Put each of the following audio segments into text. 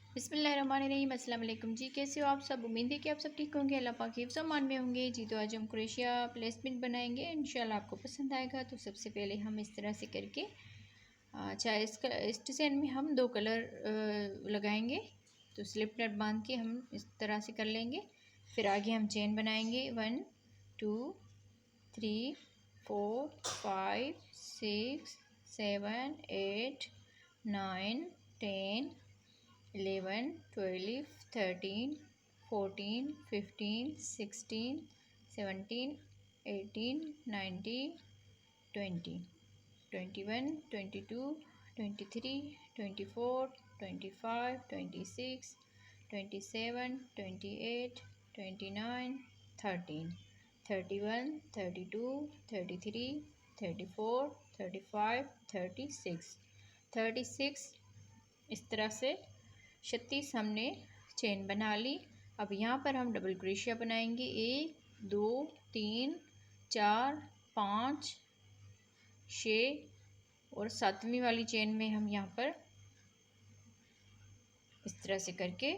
बिस्मिल्लाहिर्रहमानिर्रहीम। अस्सलाम वालेकुम जी, कैसे हो आप सब। उम्मीद है कि आप सब ठीक होंगे, अल्लाह पाक के हिफ्ज़ अमान में होंगे जी। तो आज हम क्रोशिया प्लेसमेंट बनाएंगे, इंशाल्लाह आपको पसंद आएगा। तो सबसे पहले हम इस तरह से करके अच्छा इस डिज़ाइन में हम 2 कलर लगाएंगे। तो स्लिप नट बांध के हम इस तरह से कर लेंगे। फिर आगे हम चेन बनाएंगे 1 2 3 4 5 6 7 8 9 10 11 12 13 14 15 16 17 18 19 20 21 22 23 24 25 26 27 28 29 30 31 32 33 34 35 36 इस तरह से 36 हमने चेन बना ली। अब यहाँ पर हम डबल क्रोशिया बनाएंगे 1 2 3 4 5 6 और 7वीं वाली चेन में हम यहाँ पर इस तरह से करके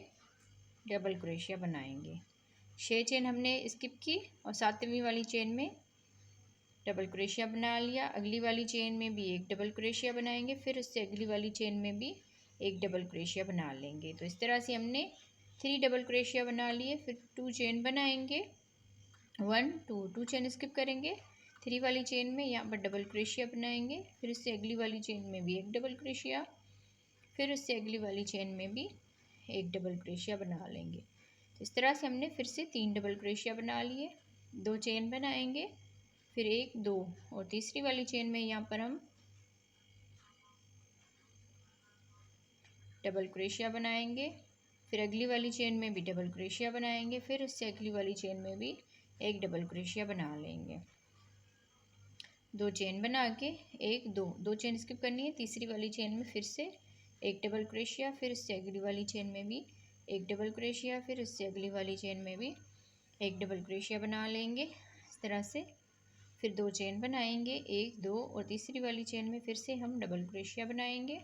डबल क्रोशिया बनाएंगे। 6 चेन हमने स्किप की और 7वीं वाली चेन में डबल क्रोशिया बना लिया। अगली वाली चेन में भी एक डबल क्रोशिया बनाएंगे, फिर उससे अगली वाली चेन में भी एक डबल क्रोशिया बना लेंगे। तो इस तरह से हमने 3 डबल क्रोशिया बना लिए। फिर 2 चेन बनाएंगे 1 2 चेन स्किप करेंगे। 3 वाली चेन में यहाँ पर डबल क्रोशिया बनाएंगे, फिर उससे अगली वाली चेन में भी एक डबल क्रोशिया, फिर उससे अगली वाली चेन में भी एक डबल क्रोशिया बना लेंगे। तो इस तरह से हमने फिर से 3 डबल क्रोशिया बना लिए। 2 चेन बनाएंगे, फिर 1 2 और तीसरी वाली चेन में यहाँ पर हम डबल क्रोशिया बनाएंगे। फिर अगली वाली चेन में भी डबल क्रोशिया बनाएंगे, फिर उससे अगली वाली चेन में भी एक डबल क्रोशिया बना लेंगे। 2 चेन बना के 1 2 चेन स्किप करनी है। तीसरी वाली चेन में फिर से एक डबल क्रोशिया, फिर उससे अगली वाली चेन में भी एक डबल क्रोशिया, फिर उससे अगली वाली चेन में भी एक डबल क्रोशिया बना लेंगे इस तरह से। फिर 2 चेन बनाएंगे 1 2 और तीसरी वाली चेन में फिर से हम डबल क्रोशिया बनाएंगे,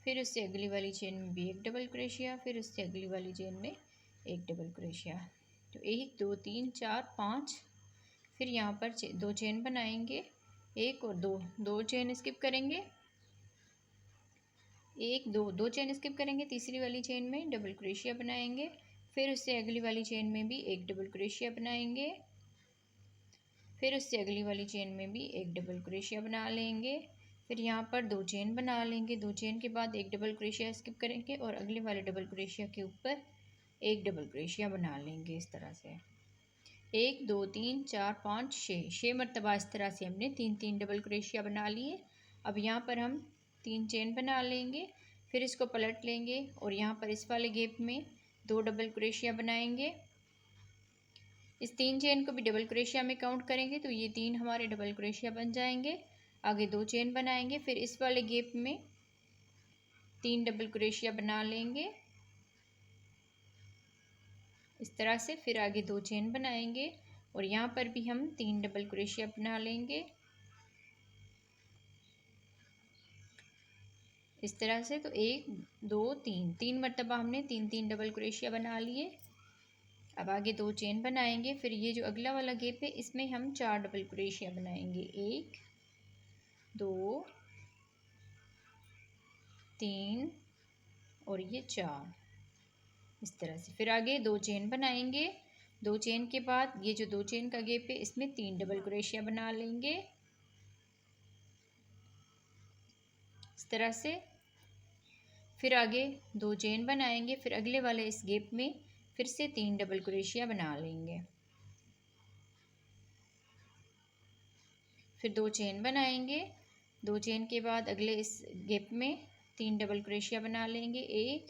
फिर उससे अगली वाली चेन में भी एक डबल क्रोशिया, फिर उससे अगली वाली चेन में एक डबल क्रोशिया। तो 1 2 3 4 5। फिर यहाँ पर 2 चेन बनाएंगे 1 और 2 चेन स्किप करेंगे 1 2 चेन स्किप करेंगे। तीसरी वाली चेन में डबल क्रोशिया बनाएंगे, फिर उससे अगली वाली चेन में भी एक डबल क्रोशिया बनाएंगे, फिर उससे अगली वाली चेन में भी एक डबल क्रोशिया बना लेंगे। फिर यहाँ पर 2 चेन बना लेंगे। 2 चेन के बाद एक डबल क्रोशिया स्किप करेंगे और अगले वाले डबल क्रोशिया के ऊपर एक डबल क्रोशिया बना लेंगे इस तरह से। 1 2 3 4 5 6 मरतबा इस तरह से हमने 3 डबल क्रोशिया बना लिए। अब यहाँ पर हम 3 चेन बना लेंगे, फिर इसको पलट लेंगे और यहाँ पर इस वाले गैप में 2 डबल क्रोशिया बनाएंगे। इस 3 चेन को भी डबल क्रोशिया में काउंट करेंगे तो ये 3 हमारे डबल क्रोशिया बन जाएंगे। आगे 2 चेन बनाएंगे, फिर इस वाले गैप में 3 डबल क्रोशिया बना लेंगे इस तरह से। फिर आगे 2 चेन बनाएंगे और यहाँ पर भी हम 3 डबल क्रोशिया बना लेंगे इस तरह से। तो 1 2 3 मरतबा हमने 3 डबल क्रोशिया बना लिए। अब आगे 2 चेन बनाएंगे, फिर ये जो अगला वाला गैप है इसमें हम 4 डबल क्रोशिया बनाएंगे 1 2 3 और ये 4 इस तरह से। फिर आगे 2 चेन बनाएंगे। 2 चेन के बाद ये जो 2 चेन का गैप है इसमें 3 डबल क्रोशिया बना लेंगे इस तरह से। फिर आगे 2 चेन बनाएंगे, फिर अगले वाले इस गैप में फिर से 3 डबल क्रोशिया बना लेंगे। फिर 2 चेन बनाएंगे। 2 चेन के बाद अगले इस गैप में 3 डबल क्रोशिया बना लेंगे 1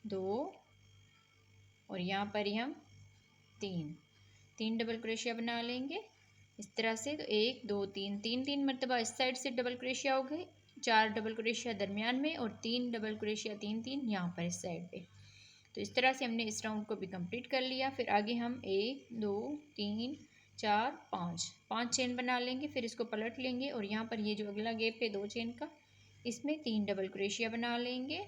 2 और यहाँ पर ही हम 3 डबल क्रोशिया बना लेंगे इस तरह से। तो 1 2 3 मरतबा इस साइड से डबल क्रोशिया हो गए, 4 डबल क्रोशिया दरमियान में और 3 डबल क्रोशिया 3 यहाँ पर इस साइड पे। तो इस तरह से हमने इस राउंड को भी कंप्लीट कर लिया। फिर आगे हम 1 2 3 4 5 चेन बना लेंगे, फिर इसको पलट लेंगे और यहाँ पर ये जो अगला गैप है 2 चेन का इसमें 3 डबल क्रोशिया बना लेंगे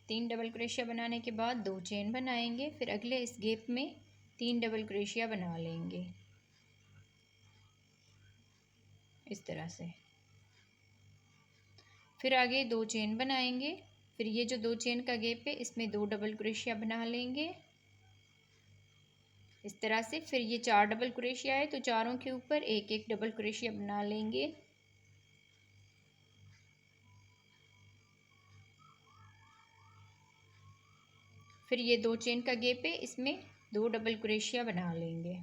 3 डबल क्रोशिया बनाने के बाद 2 चेन बनाएंगे, फिर अगले इस गैप में 3 डबल क्रोशिया बना लेंगे इस तरह से। फिर आगे 2 चेन बनाएंगे, फिर ये जो 2 चेन का गैप है इसमें 2 डबल क्रोशिया बना लेंगे इस तरह से। फिर ये 4 डबल क्रोशिया है तो चारों के ऊपर एक एक डबल क्रोशिया बना लेंगे। फिर ये 2 चेन का गैप है इसमें 2 डबल क्रोशिया बना लेंगे।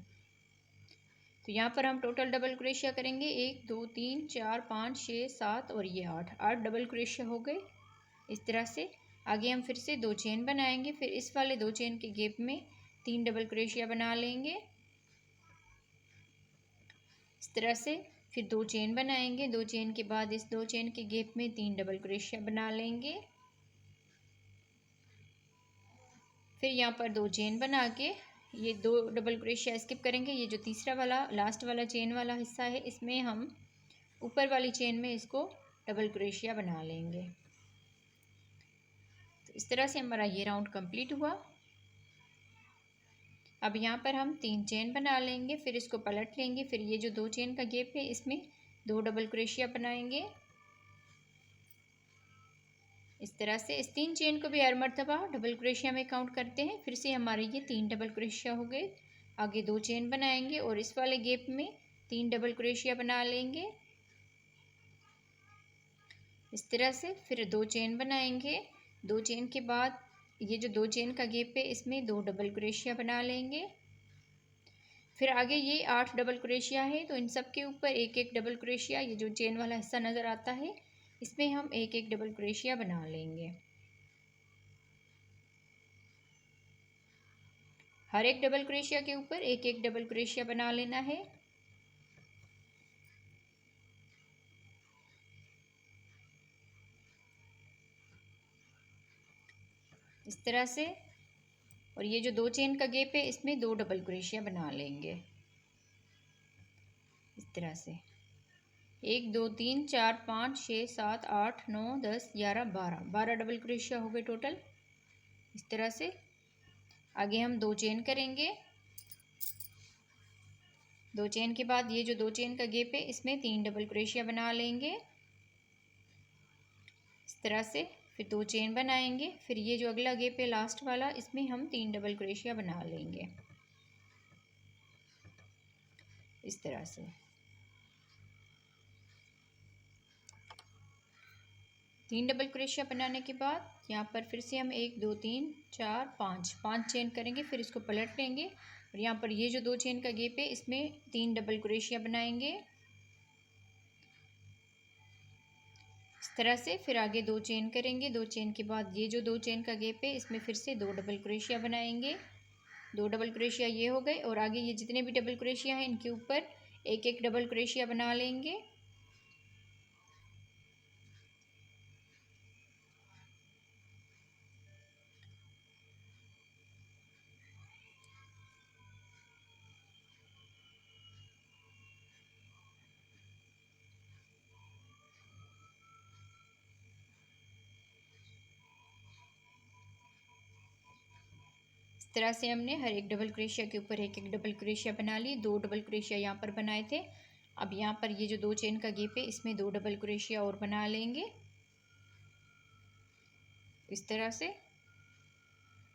तो यहाँ पर हम टोटल डबल क्रोशिया करेंगे 1 2 3 4 5 6 7 और ये 8 डबल क्रोशिया हो गए इस तरह से। आगे हम फिर से 2 चेन बनाएंगे, फिर इस वाले 2 चेन के गैप में 3 डबल क्रोशिया बना लेंगे इस तरह से। फिर 2 चेन बनाएंगे, 2 चेन के बाद इस 2 चेन के गैप में 3 डबल क्रोशिया बना लेंगे। फिर यहाँ पर 2 चेन बना के ये 2 डबल क्रोशिया स्किप करेंगे। ये जो तीसरा वाला लास्ट वाला चेन वाला हिस्सा है इसमें हम ऊपर वाली चेन में इसको डबल क्रोशिया बना लेंगे। तो इस तरह से हमारा ये राउंड कंप्लीट हुआ। अब यहाँ पर हम 3 चेन बना लेंगे, फिर इसको पलट लेंगे, फिर ये जो 2 चेन का गैप है इसमें 2 डबल क्रोशिया बनाएंगे इस तरह से। इस 3 चेन को भी हर मर्तबा डबल क्रोशिया में काउंट करते हैं। फिर से हमारे ये 3 डबल क्रोशिया हो गए। आगे 2 चेन बनाएंगे और इस वाले गैप में 3 डबल क्रोशिया बना लेंगे इस तरह से। फिर 2 चेन बनाएंगे, 2 चेन के बाद ये जो 2 चेन का गैप है इसमें 2 डबल क्रोशिया बना लेंगे। फिर आगे ये 8 डबल क्रोशिया है तो इन सब के ऊपर एक एक डबल क्रोशिया, ये जो चेन वाला हिस्सा नज़र आता है इसमें हम एक एक डबल क्रोशिया बना लेंगे। हर एक डबल क्रोशिया के ऊपर एक एक डबल क्रोशिया बना लेना है इस तरह से। और ये जो 2 चेन का गैप है इसमें 2 डबल क्रोशिया बना लेंगे इस तरह से। 1 2 3 4 5 6 7 8 9 10 11 12 डबल क्रोशिया हो गए टोटल इस तरह से। आगे हम 2 चेन करेंगे, 2 चेन के बाद ये जो 2 चेन का गैप है इसमें 3 डबल क्रोशिया बना लेंगे इस तरह से। फिर 2 चेन बनाएंगे, फिर ये जो अगला गैप है लास्ट वाला इसमें हम 3 डबल क्रोशिया बना लेंगे इस तरह से। 3 डबल क्रोशिया बनाने के बाद यहाँ पर फिर से हम 1 2 3 4 5 चेन करेंगे, फिर इसको पलट लेंगे और यहाँ पर ये जो 2 चेन का गैप है इसमें 3 डबल क्रोशिया बनाएंगे इस तरह से। फिर आगे 2 चेन करेंगे, 2 चेन के बाद ये जो 2 चेन का गैप है इसमें फिर से 2 डबल क्रोशिया बनाएंगे। 2 डबल क्रोशिया ये हो गए और आगे ये जितने भी डबल क्रोशिया हैं इनके ऊपर एक एक डबल क्रोशिया बना लेंगे इस तरह से। हमने हर एक डबल क्रोशिया के ऊपर एक एक डबल क्रोशिया बना ली। 2 डबल क्रोशिया यहाँ पर बनाए थे। अब यहाँ पर ये जो 2 चेन का गैप है इसमें 2 डबल क्रोशिया और बना लेंगे इस तरह से।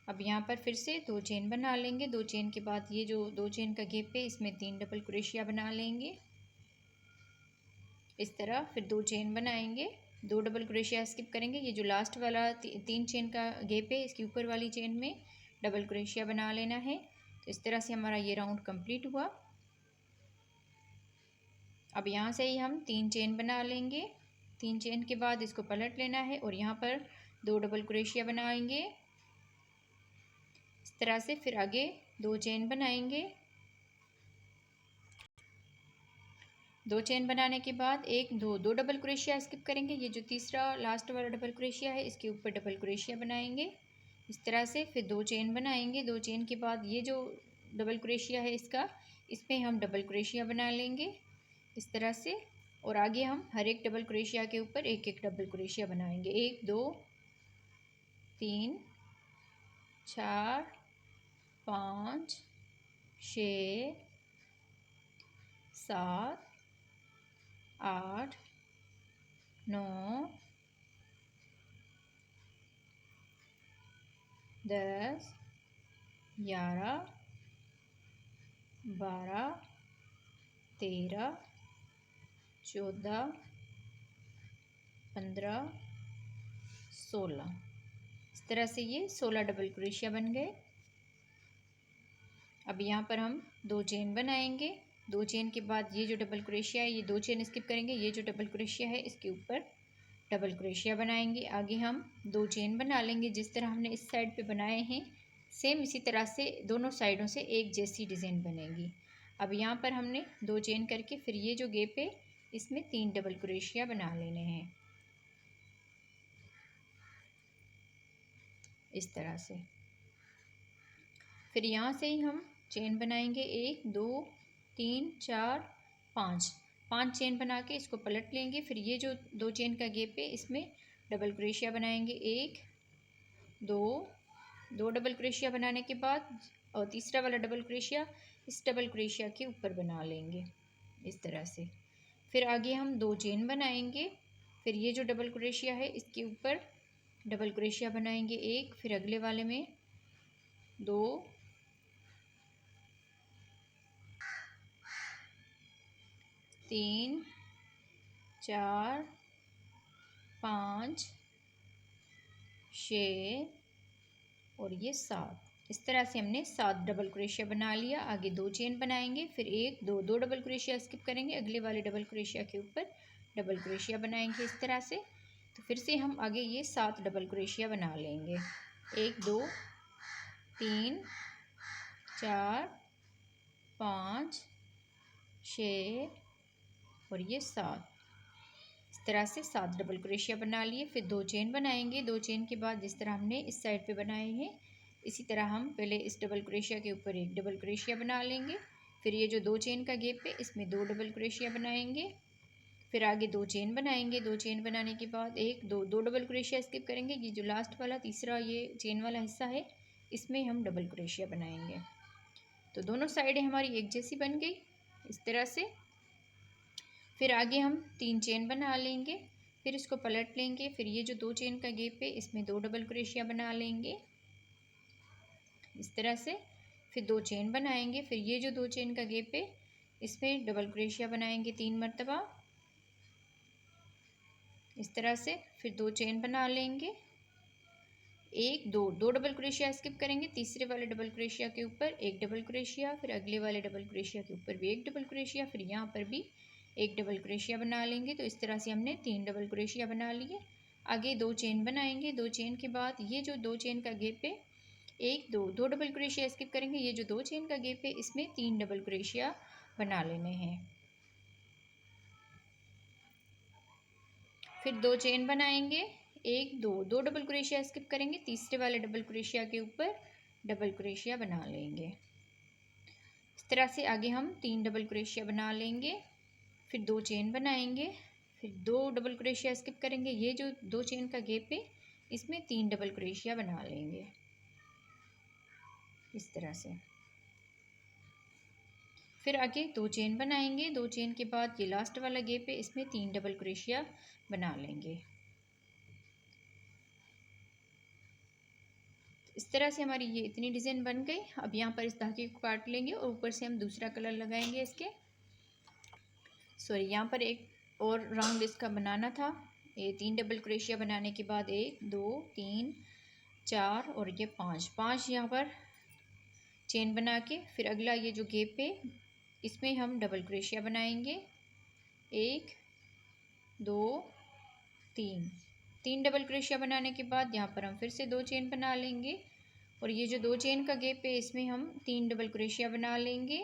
अब यहाँ पर फिर से 2 चेन बना लेंगे, 2 चेन के बाद ये जो 2 चेन का गैप है इसमें 3 डबल क्रोशिया बना लेंगे इस तरह। फिर 2 चेन बनाएंगे, 2 डबल क्रोशिया स्किप करेंगे। ये जो लास्ट वाला 3 चेन का गैप है इसके ऊपर वाली चेन में डबल क्रोशिया बना लेना है। तो इस तरह से हमारा ये राउंड कंप्लीट हुआ। अब यहाँ से ही हम 3 चेन बना लेंगे, 3 चेन के बाद इसको पलट लेना है और यहाँ पर 2 डबल क्रोशिया बनाएंगे इस तरह से। फिर आगे 2 चेन बनाएंगे, 2 चेन बनाने के बाद 1 2 डबल क्रोशिया स्किप करेंगे। ये जो तीसरा लास्ट वाला डबल क्रोशिया है इसके ऊपर डबल क्रोशिया बनाएंगे इस तरह से। फिर 2 चेन बनाएंगे, 2 चेन के बाद ये जो डबल क्रोशिया है इसमें हम डबल क्रोशिया बना लेंगे इस तरह से। और आगे हम हर एक डबल क्रोशिया के ऊपर एक एक डबल क्रोशिया बनाएंगे, 1 2 3 4 5 6 7 8 9 10 11 12 13 14 15 16। इस तरह से ये 16 डबल क्रोशिया बन गए। अब यहाँ पर हम 2 चेन बनाएंगे। 2 चेन के बाद ये जो डबल क्रोशिया है, ये 2 चेन स्किप करेंगे। ये जो डबल क्रोशिया है इसके ऊपर डबल क्रोशिया बनाएंगे। आगे हम 2 चेन बना लेंगे जिस तरह हमने इस साइड पे बनाए हैं, सेम इसी तरह से दोनों साइडों से एक जैसी डिज़ाइन बनेगी। अब यहाँ पर हमने 2 चेन करके फिर ये जो गैप है इसमें 3 डबल क्रोशिया बना लेने हैं इस तरह से। फिर यहाँ से ही हम चेन बनाएंगे 1 2 3 4 5 5 चेन बना के इसको पलट लेंगे। फिर ये जो 2 चेन का गैप है इसमें डबल क्रोशिया बनाएंगे 1 2 डबल क्रोशिया बनाने के बाद और तीसरा वाला डबल क्रोशिया इस डबल क्रोशिया के ऊपर बना लेंगे इस तरह से। फिर आगे हम 2 चेन बनाएंगे। फिर ये जो डबल क्रोशिया है इसके ऊपर डबल क्रोशिया बनाएंगे 1, फिर अगले वाले में 2 3 4 5 6 और ये 7। इस तरह से हमने 7 डबल क्रोशिया बना लिया। आगे 2 चेन बनाएंगे, फिर 1 2 डबल क्रोशिया स्किप करेंगे, अगले वाले डबल क्रोशिया के ऊपर डबल क्रोशिया बनाएंगे इस तरह से। तो फिर से हम आगे ये 7 डबल क्रोशिया बना लेंगे 1 2 3 4 5 6 और ये 7। इस तरह से 7 डबल क्रोशिया बना लिए। फिर 2 चेन बनाएंगे। 2 चेन के बाद जिस तरह हमने इस साइड पे बनाए हैं इसी तरह हम पहले इस डबल क्रोशिया के ऊपर एक डबल क्रोशिया बना लेंगे। फिर ये जो 2 चेन का गैप है इसमें 2 डबल क्रोशिया बनाएंगे। फिर आगे 2 चेन बनाएंगे। 2 चेन बनाने के बाद 1 2 डबल क्रोशिया स्किप करेंगे। ये जो लास्ट वाला तीसरा ये चेन वाला हिस्सा है इसमें हम डबल क्रोशिया बनाएंगे। तो दोनों साइडें हमारी एक जैसी बन गई इस तरह से। फिर आगे हम 3 चेन बना लेंगे, फिर इसको पलट लेंगे। फिर ये जो 2 चेन का गैप है इसमें 2 डबल क्रोशिया बना लेंगे इस तरह से। फिर 2 चेन बनाएंगे। फिर ये जो 2 चेन का गैप है इसमें डबल क्रोशिया बनाएंगे 3 मरतबा इस तरह से। फिर 2 चेन बना लेंगे 1 2 डबल क्रोशिया स्किप करेंगे, तीसरे वाले डबल क्रोशिया के ऊपर एक डबल क्रोशिया, फिर अगले वाले डबल क्रोशिया के ऊपर भी एक डबल क्रोशिया, फिर यहाँ पर भी एक डबल क्रोशिया बना लेंगे। तो इस तरह से हमने 3 डबल क्रोशिया बना लिए। आगे 2 चेन बनाएंगे। 2 चेन के बाद ये जो 2 चेन का गैप है 1 2 डबल क्रोशिया स्किप करेंगे। ये जो 2 चेन का गैप है इसमें 3 डबल क्रोशिया बना लेने हैं। फिर 2 चेन बनाएंगे 1 2 डबल क्रोशिया स्किप करेंगे, तीसरे वाले डबल क्रोशिया के ऊपर डबल क्रोशिया बना लेंगे इस तरह से। आगे हम 3 डबल क्रोशिया बना लेंगे। फिर 2 चेन बनाएंगे, फिर 2 डबल क्रोशिया स्किप करेंगे। ये जो 2 चेन का गैप है इसमें 3 डबल क्रोशिया बना लेंगे इस तरह से। फिर आगे 2 चेन बनाएंगे। 2 चेन के बाद ये लास्ट वाला गैप है इसमें 3 डबल क्रोशिया बना लेंगे। इस तरह से हमारी ये इतनी डिज़ाइन बन गई। अब यहाँ पर इस धागे को काट लेंगे और ऊपर से हम दूसरा कलर लगाएंगे इसके। सॉरी, यहाँ पर एक और राउंड इसका बनाना था। ये 3 डबल क्रोशिया बनाने के बाद 1 2 3 4 और ये 5 यहाँ पर चेन बना के फिर अगला ये जो गैप है इसमें हम डबल क्रोशिया बनाएंगे 1 2 3 डबल क्रोशिया बनाने के बाद यहाँ पर हम फिर से 2 चेन बना लेंगे और ये जो 2 चेन का गैप है इसमें हम 3 डबल क्रोशिया बना लेंगे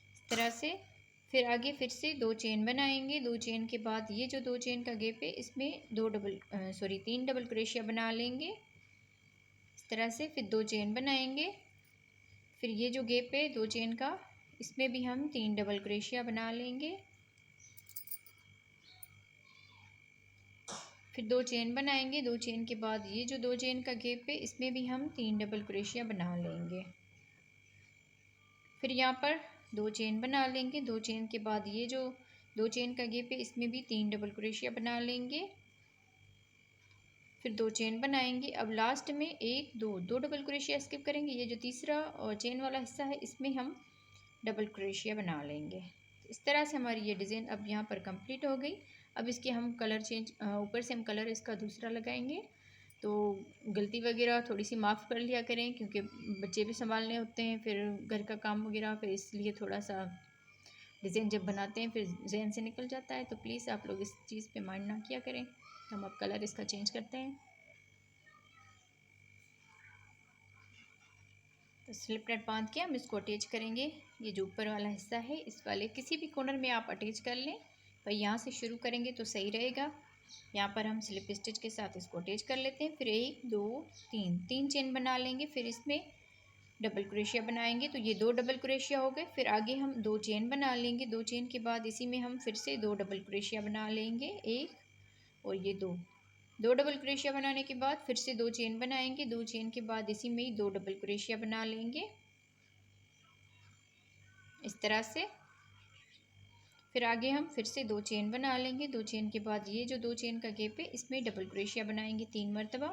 इस तरह से। फिर आगे फिर से 2 चेन बनाएंगे। 2 चेन के बाद ये जो 2 चेन का गैप है इसमें 3 डबल क्रोशिया बना लेंगे इस तरह से। फिर 2 चेन बनाएंगे। फिर ये जो गैप है 2 चेन का इसमें भी हम 3 डबल क्रोशिया बना लेंगे। फिर 2 चेन बनाएंगे। 2 चेन के बाद ये जो 2 चेन का गैप है इसमें भी हम 3 डबल क्रोशिया बना लेंगे। फिर यहाँ पर 2 चेन बना लेंगे। 2 चेन के बाद ये जो 2 चेन का गैप है इसमें भी 3 डबल क्रोशिया बना लेंगे। फिर 2 चेन बनाएंगे। अब लास्ट में 1 2 डबल क्रोशिया स्किप करेंगे। ये जो तीसरा और चेन वाला हिस्सा है इसमें हम डबल क्रोशिया बना लेंगे। इस तरह से हमारी ये डिज़ाइन अब यहाँ पर कंप्लीट हो गई। अब इसके हम कलर चेंज, ऊपर से हम कलर इसका दूसरा लगाएंगे। तो गलती वगैरह थोड़ी सी माफ़ कर लिया करें, क्योंकि बच्चे भी संभालने होते हैं, फिर घर का काम वगैरह, फिर इसलिए थोड़ा सा डिज़ाइन जब बनाते हैं फिर जहन से निकल जाता है। तो प्लीज़ आप लोग इस चीज़ पे माइंड ना किया करें। तो हम अब कलर इसका चेंज करते हैं। तो स्लिप नेट बांध के हम इसको अटैच करेंगे। ये जो ऊपर वाला हिस्सा है इस वाले किसी भी कॉर्नर में आप अटैच कर लें, पर यहाँ से शुरू करेंगे तो सही रहेगा। यहाँ पर हम स्लिप स्टिच के साथ इसको अटैच कर लेते हैं। फिर 1 2 3 चेन बना लेंगे। फिर इसमें डबल क्रोशिया बनाएंगे। तो ये 2 डबल क्रोशिया हो गए। फिर आगे हम 2 चेन बना लेंगे। 2 चेन के बाद इसी में हम फिर से 2 डबल क्रोशिया बना लेंगे, 1 और ये 2 डबल क्रोशिया बनाने के बाद फिर से 2 चेन बनाएंगे। 2 चेन के बाद इसी में ही 2 डबल क्रोशिया बना लेंगे इस तरह से। फिर आगे हम फिर से 2 चेन बना लेंगे। 2 चेन के बाद ये जो 2 चेन का गैप है इसमें डबल क्रोशिया बनाएंगे 3 मरतबा।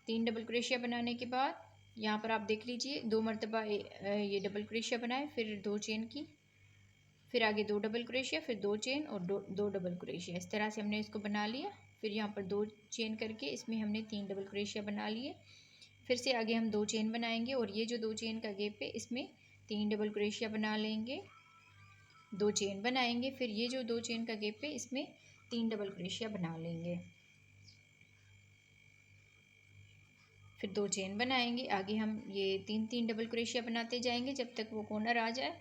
3 डबल क्रोशिया बनाने के बाद यहाँ पर आप देख लीजिए 2 मरतबा ये डबल क्रोशिया बनाए, फिर 2 चेन की, फिर आगे 2 डबल क्रोशिया, फिर 2 चेन और 2 डबल क्रोशिया। इस तरह से हमने इसको बना लिया। फिर यहाँ पर 2 चेन करके इसमें हमने 3 डबल क्रोशिया बना लिए। फिर से आगे हम 2 चेन बनाएंगे और ये जो 2 चेन का गैप है इसमें 3 डबल क्रोशिया बना लेंगे, 2 चेन बनाएंगे। फिर ये जो 2 चेन का गैप है इसमें 3 डबल क्रोशिया बना लेंगे, फिर 2 चेन बनाएंगे। आगे हम ये 3 डबल क्रोशिया बनाते जाएंगे जब तक वो कॉर्नर आ जाए।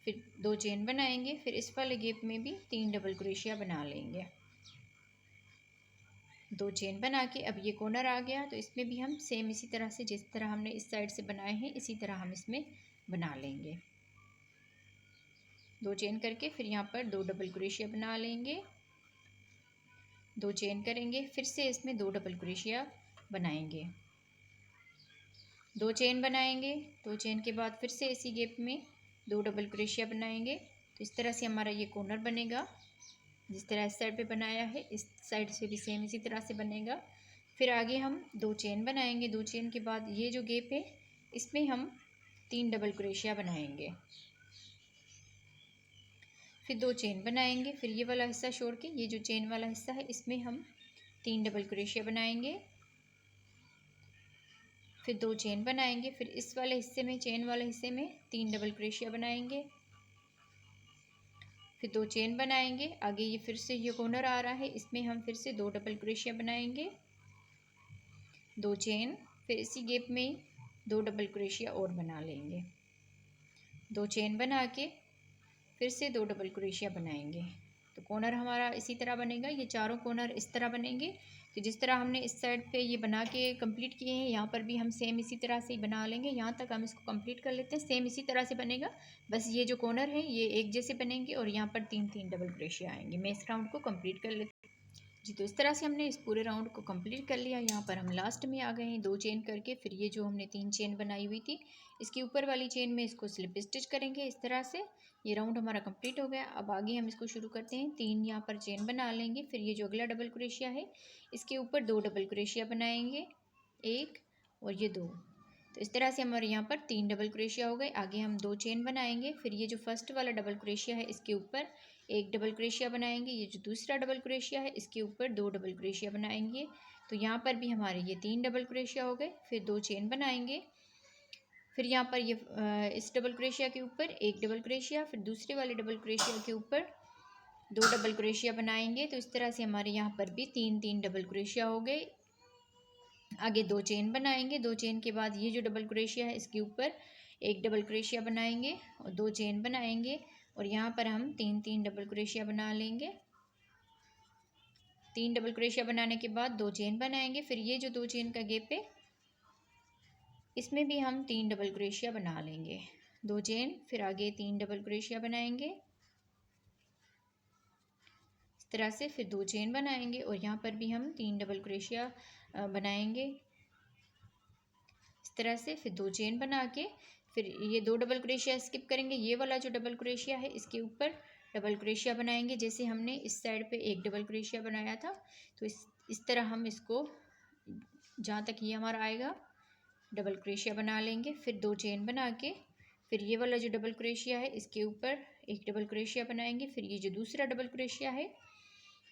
फिर 2 चेन बनाएंगे। फिर इस वाले गैप में भी 3 डबल क्रोशिया बना लेंगे, 2 चेन बना के अब ये कॉर्नर आ गया। तो इसमें भी हम सेम इसी तरह से जिस तरह हमने इस साइड से बनाए हैं इसी तरह हम इसमें बना लेंगे। 2 चेन करके फिर यहाँ पर 2 डबल क्रोशिया बना लेंगे, 2 चेन करेंगे, फिर से इसमें 2 डबल क्रोशिया बनाएंगे, 2 चेन बनाएंगे। 2 चेन के बाद फिर से इसी गैप में 2 डबल क्रोशिया बनाएंगे। तो इस तरह से हमारा ये कॉर्नर बनेगा। जिस तरह इस साइड पे बनाया है इस साइड से भी सेम इसी तरह से बनेगा। फिर आगे हम 2 चेन बनाएंगे। 2 चेन के बाद ये जो गैप है इसमें हम 3 डबल क्रोशिया बनाएंगे, फिर 2 चेन बनाएंगे। फिर ये वाला हिस्सा छोड़ के ये जो चेन वाला हिस्सा है इसमें हम 3 डबल क्रोशिया बनाएंगे, फिर 2 चेन बनाएंगे। फिर इस वाले हिस्से में चेन वाले हिस्से में 3 डबल क्रोशिया बनाएंगे, फिर 2 चेन बनाएंगे। आगे ये फिर से ये कॉर्नर आ रहा है इसमें हम फिर से 2 डबल क्रोशिया बनाएंगे, 2 चेन, फिर इसी गैप में 2 डबल क्रोशिया और बना लेंगे, 2 चेन बना के फिर से 2 डबल क्रोशिया बनाएंगे। तो कॉर्नर हमारा इसी तरह बनेगा। ये चारों कॉर्नर इस तरह बनेंगे। तो जिस तरह हमने इस साइड पे ये बना के कंप्लीट किए हैं यहाँ पर भी हम सेम इसी तरह से ही बना लेंगे। यहाँ तक हम इसको कंप्लीट कर लेते हैं। सेम इसी तरह से बनेगा, बस ये जो कॉर्नर है ये एक जैसे बनेंगे और यहाँ पर 3 डबल क्रोशिया आएंगे। मैं इस राउंड को कंप्लीट कर लेती हूँ जी। तो इस तरह से हमने इस पूरे राउंड को कंप्लीट कर लिया। यहाँ पर हम लास्ट में आ गए हैं 2 चेन करके। फिर ये जो हमने 3 चेन बनाई हुई थी इसकी ऊपर वाली चेन में इसको स्लिप स्टिच करेंगे इस तरह से। ये राउंड हमारा कंप्लीट हो गया। अब आगे हम इसको शुरू करते हैं। 3 यहाँ पर चेन बना लेंगे। फिर ये जो अगला डबल क्रोशिया है इसके ऊपर 2 डबल क्रोशिया बनाएंगे, 1 और ये 2। तो इस तरह से हमारे यहाँ पर 3 डबल क्रोशिया हो गए। आगे हम 2 चेन बनाएंगे। फिर ये जो फर्स्ट वाला डबल क्रोशिया है इसके ऊपर 1 डबल क्रोशिया बनाएंगे। ये जो दूसरा डबल क्रोशिया है इसके ऊपर 2 डबल क्रोशिया बनाएंगे। तो यहाँ पर भी हमारे ये 3 डबल क्रोशिया हो गए। फिर 2 चेन बनाएंगे। फिर यहाँ पर ये इस डबल क्रोशिया के ऊपर 1 डबल क्रोशिया, फिर दूसरे वाले डबल क्रोशिया के ऊपर 2 डबल क्रोशिया बनाएंगे। तो इस तरह से हमारे यहाँ पर भी 3 डबल क्रोशिया हो गए। आगे 2 चेन बनाएंगे। 2 चेन के बाद ये जो डबल क्रोशिया है इसके ऊपर 1 डबल क्रोशिया बनाएंगे और 2 चेन बनाएंगे और यहाँ पर हम 3 डबल क्रोशिया बना लेंगे। 3 डबल क्रोशिया बनाने के बाद 2 चेन बनाएंगे। फिर ये जो 2 चेन का गैप है इसमें भी हम 3 डबल क्रोशिया बना लेंगे, 2 चेन, फिर आगे 3 डबल क्रोशिया बनाएंगे। इस तरह से। फिर 2 चेन बनाएंगे और यहाँ पर भी हम 3 डबल क्रोशिया बनाएंगे इस तरह से। फिर 2 चेन बना के फिर ये 2 डबल क्रोशिया स्किप करेंगे, ये वाला जो डबल क्रोशिया है इसके ऊपर डबल क्रोशिया बनाएंगे। जैसे हमने इस साइड पे एक डबल क्रोशिया बनाया था, तो इस तरह हम इसको जहाँ तक ये हमारा आएगा डबल क्रोशिया बना लेंगे। फिर 2 चेन बना के फिर ये वाला जो डबल क्रोशिया है इसके ऊपर एक डबल क्रोशिया बनाएंगे। फिर ये जो दूसरा डबल क्रोशिया है